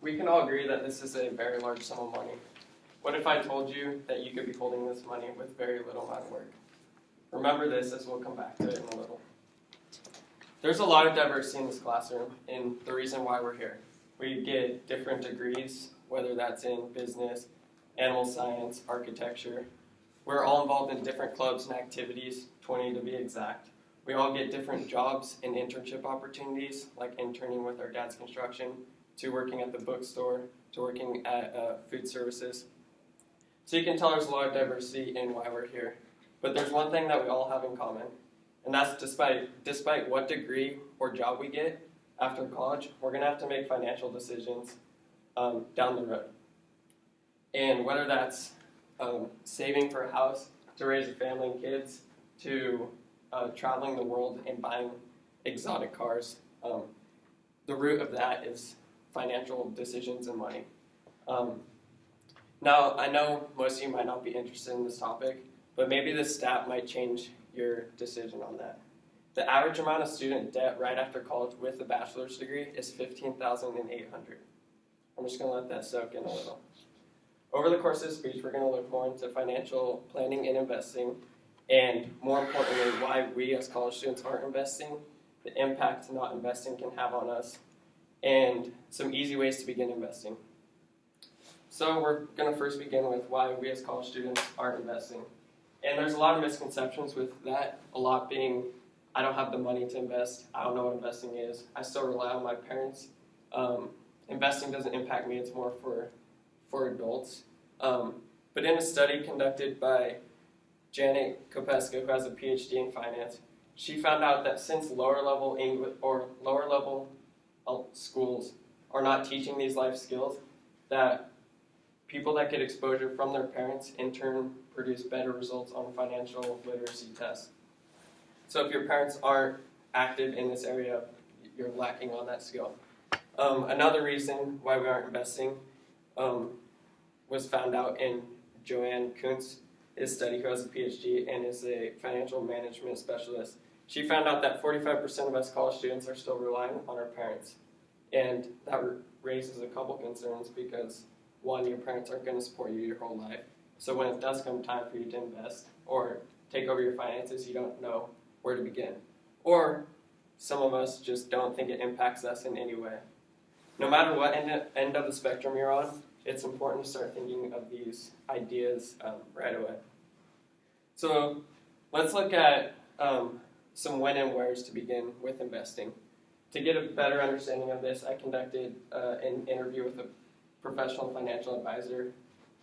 we can all agree that this is a very large sum of money. What if I told you that you could be holding this money with very little amount of work? Remember this, as we'll come back to it in a little. There's a lot of diversity in this classroom, and the reason why we're here. We get different degrees, whether that's in business, animal science, architecture. We're all involved in different clubs and activities, 20 to be exact. We all get different jobs and internship opportunities, like interning with our dad's construction, to working at the bookstore, to working at food services. So you can tell there's a lot of diversity in why we're here. But there's one thing that we all have in common, and that's despite what degree or job we get after college, we're going to have to make financial decisions down the road. And whether that's saving for a house, to raise a family and kids, to traveling the world and buying exotic cars, the root of that is financial decisions and money. Now, I know most of you might not be interested in this topic, but maybe this stat might change your decision on that. The average amount of student debt right after college with a bachelor's degree is $15,800. I'm just going to let that soak in a little. Over the course of this speech, we're going to look more into financial planning and investing, and more importantly, why we as college students aren't investing, the impact not investing can have on us, and some easy ways to begin investing. So we're going to first begin with why we as college students aren't investing. And there's a lot of misconceptions with that, a lot being, I don't have the money to invest, I don't know what investing is, I still rely on my parents. Investing doesn't impact me, it's more for adults. But in a study conducted by Janet Kopesco, who has a PhD in finance, she found out that since lower level English or lower level schools are not teaching these life skills, that people that get exposure from their parents in turn produce better results on financial literacy tests. So if your parents aren't active in this area, you're lacking on that skill. Another reason why we aren't investing was found out in Joanne Kuntz, his study, who has a PhD and is a financial management specialist. She found out that 45% of us college students are still relying on our parents. And that raises a couple concerns because, one, your parents aren't going to support you your whole life. So when it does come time for you to invest or take over your finances, you don't know where to begin. Or some of us just don't think it impacts us in any way. No matter what end of the spectrum you're on, it's important to start thinking of these ideas right away. So let's look at some when and wheres to begin with investing. To get a better understanding of this, I conducted an interview with a professional financial advisor,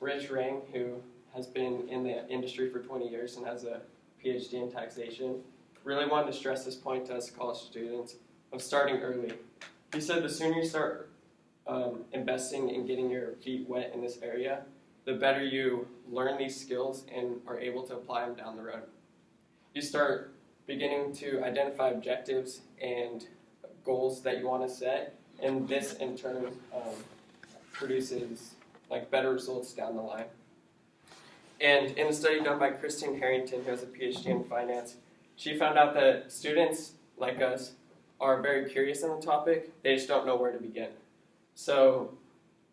Rich Rang, who has been in the industry for 20 years and has a PhD in taxation. Really wanted to stress this point to us college students of starting early. He said the sooner you start investing and getting your feet wet in this area, the better you learn these skills and are able to apply them down the road. You start beginning to identify objectives and goals that you want to set, and this in turn produces better results down the line. And in a study done by Christine Harrington, who has a PhD in finance, she found out that students like us are very curious on the topic, they just don't know where to begin. So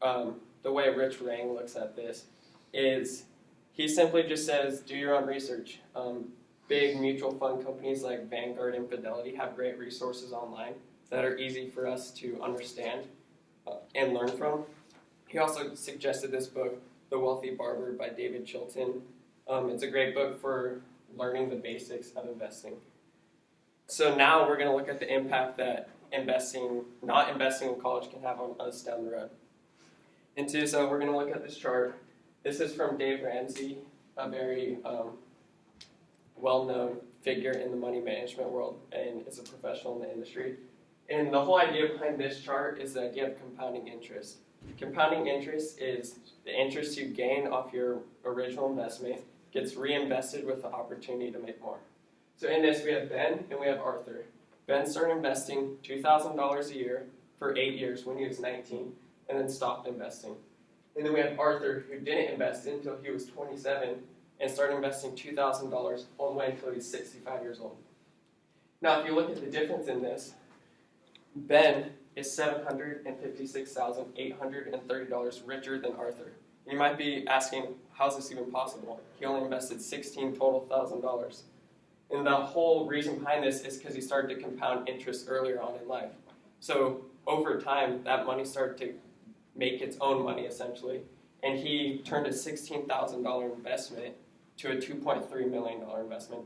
the way Rich Rang looks at this is he simply just says, do your own research. Big mutual fund companies like Vanguard and Fidelity have great resources online that are easy for us to understand and learn from. He also suggested this book, The Wealthy Barber by David Chilton. It's a great book for learning the basics of investing. So now we're going to look at the impact that not investing in college can have on us down the road. And so we're going to look at this chart. This is from Dave Ramsey, a very well-known figure in the money management world and is a professional in the industry. And the whole idea behind this chart is the idea of compounding interest. Compounding interest is the interest you gain off your original investment gets reinvested with the opportunity to make more. So in this, we have Ben and we have Arthur. Ben started investing $2,000 a year for 8 years when he was 19 and then stopped investing. And then we have Arthur, who didn't invest until he was 27 and started investing $2,000 all the way until he was 65 years old. Now, if you look at the difference in this, Ben is $756,830 richer than Arthur. You might be asking, how's this even possible? He only invested $16,000 total. And the whole reason behind this is because he started to compound interest earlier on in life. So over time, that money started to make its own money, essentially. And he turned a $16,000 investment to a $2.3 million investment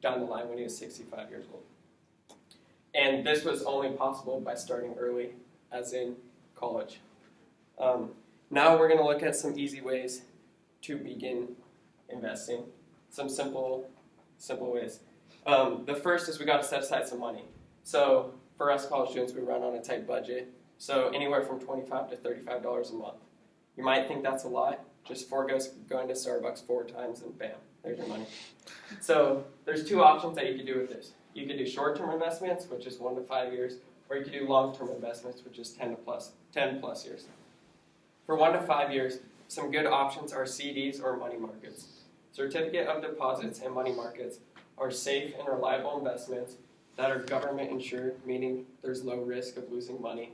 down the line when he was 65 years old. And this was only possible by starting early, as in college. Now we're going to look at some easy ways to begin investing. Some simple ways. The first is we got to set aside some money. So for us college students, we run on a tight budget. So anywhere from $25 to $35 a month. You might think that's a lot. Just forego going to Starbucks 4 times and bam, there's your money. So there's 2 options that you can do with this. You can do short-term investments, which is 1 to 5 years, or you can do long-term investments, which is 10 plus years. For 1 to 5 years, some good options are CDs or money markets. Certificate of deposits and money markets are safe and reliable investments that are government insured, meaning there's low risk of losing money,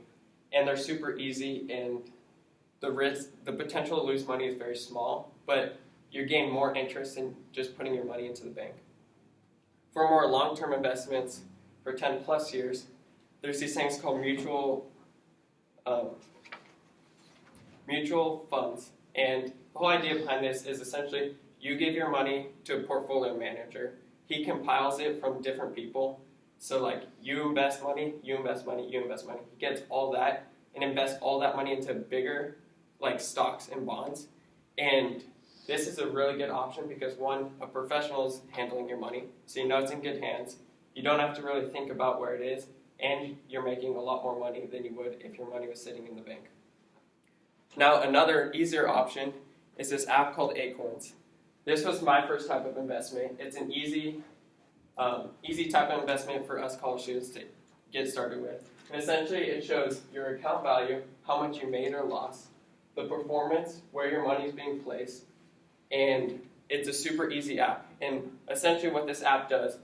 and they're super easy, and the potential to lose money is very small, but you gain more interest in just putting your money into the bank. For more long-term investments, for 10 plus years, there's these things called mutual funds. And the whole idea behind this is essentially you give your money to a portfolio manager. He compiles it from different people. So like you invest money, you invest money, you invest money. He gets all that and invests all that money into bigger like stocks and bonds. And this is a really good option because, 1, a professional is handling your money, so you know it's in good hands. You don't have to really think about where it is, and you're making a lot more money than you would if your money was sitting in the bank. Now, another easier option is this app called Acorns. This was my first type of investment. It's an easy type of investment for us college students to get started with. And essentially, it shows your account value, how much you made or lost, the performance, where your money is being placed, and it's a super easy app. And essentially what this app does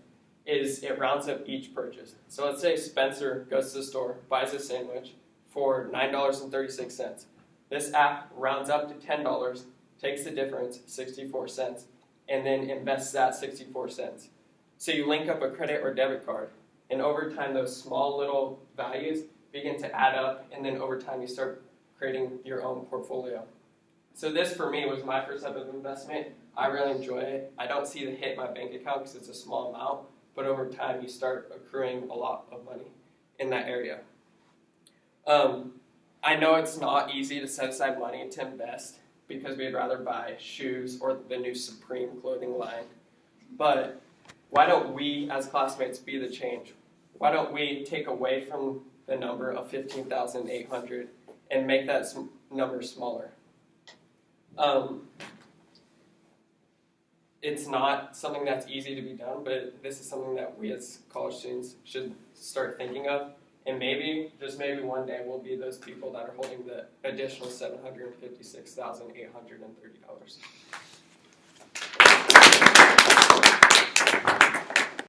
is it rounds up each purchase. So let's say Spencer goes to the store, buys a sandwich for $9.36. This app rounds up to $10, takes the difference, 64 cents, and then invests that 64 cents. So you link up a credit or debit card, and over time those small little values begin to add up, and then over time you start creating your own portfolio. So this, for me, was my first type of investment. I really enjoy it. I don't see the hit in my bank account because it's a small amount, but over time you start accruing a lot of money in that area. I know it's not easy to set aside money to invest because we'd rather buy shoes or the new Supreme clothing line. But why don't we, as classmates, be the change? Why don't we take away from the number of 15,800 and make that number smaller? It's not something that's easy to be done, but this is something that we as college students should start thinking of. And maybe, just maybe one day, we'll be those people that are holding the additional $756,830.